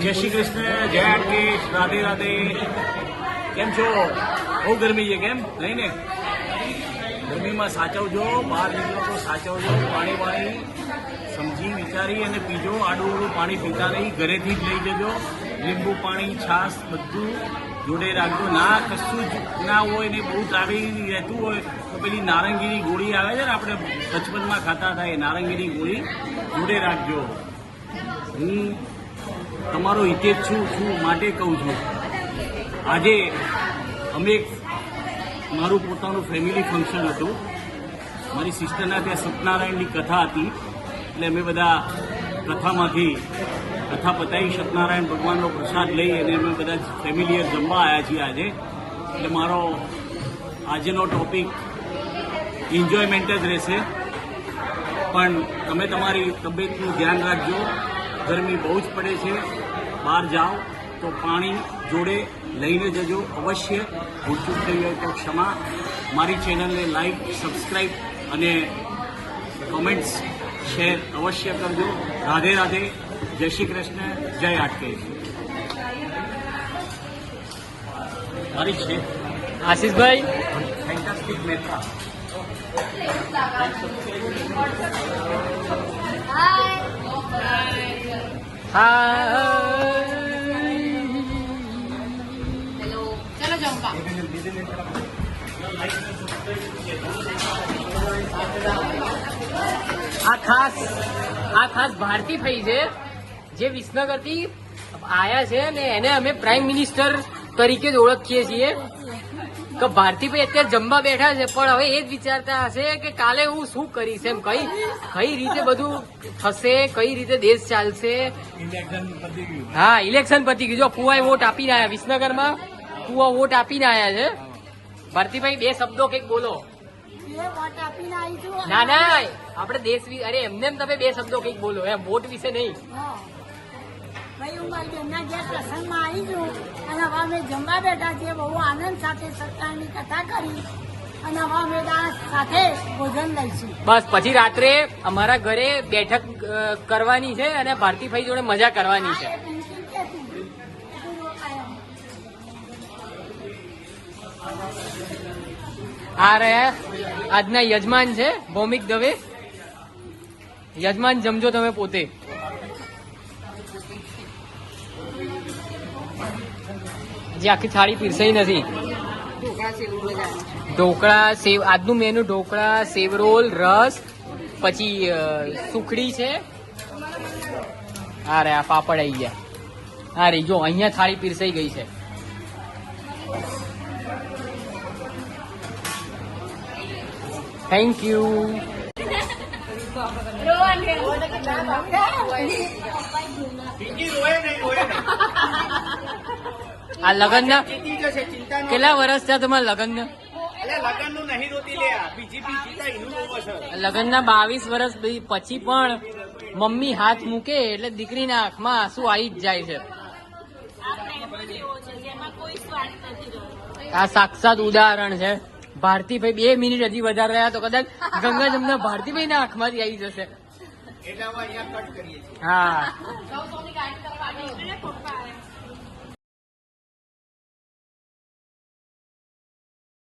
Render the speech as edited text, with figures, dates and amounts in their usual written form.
જય શ્રી કૃષ્ણ, જય આટકેશ, રાધે રાધે. કેમ છો? બહુ ગરમી છે કેમ? નહીં ને? ગરમીમાં સાચવજો, બહાર નીકળો તો સાચવજો. પાણી સમજી વિચારી અને પીજો. આડું પાણી પીતા નહીં, ઘરેથી જ લઈ જજો. લીંબુ પાણી, છાશ બધું જોડે રાખજો. ના કશું જ ના હોય ને બહુ ટ્રાવેલિંગ રહેતું હોય તો પેલી નારંગીની ગોળી આવે છે ને, આપણે બચપનમાં ખાતા હતા, એ નારંગીની ગોળી જોડે રાખજો. હું તમારો હિતેજ છું માટે કહું છું. આજે અમે મારું પોતાનું ફેમિલી ફંક્શન હતું. મારી સિસ્ટરના ત્યાં સત્યનારાયણની કથા હતી, એટલે અમે બધા કથા પતાવી સત્યનારાયણ ભગવાનનો પ્રસાદ લઈ અને અમે બધા ફેમિલીએ જમવા આવ્યા છીએ આજે. એટલે મારો આજનો ટોપિક એન્જોયમેન્ટ જ રહેશે. પણ તમે તમારી તબિયતનું ધ્યાન રાખજો. ગરમી બહુ જ પડે છે. બહાર જાઓ તો પાણી જોડે લઈને જજો અવશ્ય. ભૂલચૂક થઈ હોય તો ક્ષમા. મારી ચેનલને લાઈક, સબસ્ક્રાઈબ અને કોમેન્ટ્સ શેર અવશ્ય કરજો. રાધે રાધે, જય શ્રી કૃષ્ણ, જય આટકેશ. મારી છે આશીષભાઈ ફેન્ટાસ્ટિક મહેતા. આ ખાસ ભારતી ભાઈ છે જે વિસનગર થી આયા છે ને એને અમે પ્રાઇમ મિનિસ્ટર તરીકે જ ઓળખીએ છીએ. કે ભારતીભાઈ અત્યારે જમવા બેઠા છે, પણ હવે એ જ વિચારતા હશે કે કાલે હું શું કરીશ, એમ કઈ રીતે બધું થશે, કઈ રીતે દેશ ચાલશે. હા, ઇલેક્શન પતી ગયું. જો ફુવાએ વોટ આપીને આવ્યા વિસનગરમાં, ફુવા વોટ આપીને આવ્યા છે. ભારતીભાઈ બે શબ્દો કંઈક બોલો. ના આપણે દેશ અરે એમને તમે બે શબ્દો કંઈક બોલો એમ, વોટ વિશે નહીં. ભાઈ હું મારી બેનના ઘેર પ્રસંગમાં આવી છું અને હવે અમે જમવા બેઠા છીએ. બહુ આનંદ સાથે સત્તાની કથા કરી અને હવે અમે સાથે ભોજન લઈશું. બસ પછી રાત્રે અમારા ઘરે બેઠક કરવાની છે અને ભારતીભાઈ જોડે મજા કરવાની છે. આ રહ્યા આજના યજમાન છે ભૌમિક દવે. યજમાન જમજો તમે પોતે. જે આખી થાળી પીરસાઈ નથી. ઢોકળા સેવ, આજનું મેનુ ઢોકળા, સેવરોલ, રસ, પછી સુખડી છે. આ રહ્યા પાપડ આવી ગયા. હા રે જો અહીંયા થાળી પીરસાઈ ગઈ છે. Thank you. આ લગ્ન ના કેટલા વર્ષ થયા તમારા લગ્ન? લગ્ન ના 22 વર્ષ પછી પણ મમ્મી હાથ મૂકે એટલે દીકરીના આંખમાં આંસુ આવી જ જાય છે. આ સાક્ષાત ઉદાહરણ છે. ભારતીભાઈ 2 મિનિટ હજી વધારે રહ્યા તો કદાચ ગંગા જમના ભારતીભાઈ ના આંખમાંથી આવી જશે. હા